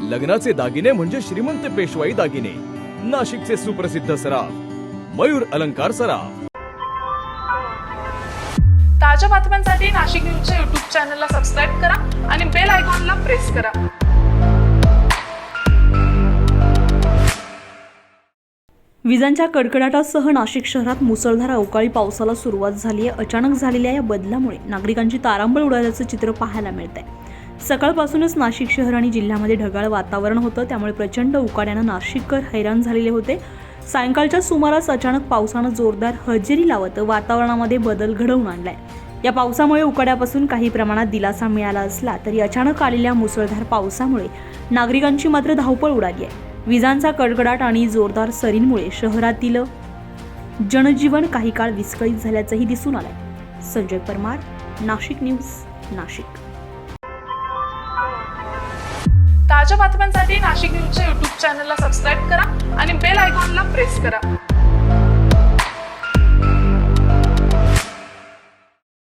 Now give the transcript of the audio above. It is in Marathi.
लग्नाचे दागिने म्हणजे श्रीमंत पेशवाई दागिने, नाशिकचे सुप्रसिद्ध सराफ मयूर अलंकार सराफ। ताज्या बातम्यांसाठी नाशिक न्यूजच्या YouTube चॅनलला सबस्क्राईब करा आणि बेल आयकॉनला प्रेस करा। विजांच्या कडकडाटासह नाशिक शहरात मुसळधार अवकाळी पावसाला सुरुवात झाली आहे। अचानक झालेल्या या बदलामुळे नागरिकांची तारांबळ उडाल्याचं चित्र पाहायला मिळतंय। सकाळपासूनच नाशिक शहर आणि जिल्ह्यामध्ये ढगाळ वातावरण होतं, त्यामुळे प्रचंड उकाड्यानं नाशिककर हैराण झालेले होते। सायंकाळच्या सुमारास अचानक पावसानं जोरदार हजेरी लावत वातावरणामध्ये बदल घडवून आणलाय। या पावसामुळे उकाड्यापासून काही प्रमाणात दिलासा मिळाला असला तरी अचानक आलेल्या मुसळधार पावसामुळे नागरिकांची मात्र धावपळ उडाली आहे। विजांचा कडकडाट आणि जोरदार सरींमुळे शहरातील जनजीवन काही काळ विस्कळीत झाल्याचंही दिसून आलंय। संजय परमार, नाशिक न्यूज, नाशिक। ताज्या बातम्यांसाठी नाशिक न्यूजच्या YouTube चॅनलला सबस्क्राईब करा आणि बेल आयकॉनला प्रेस करा।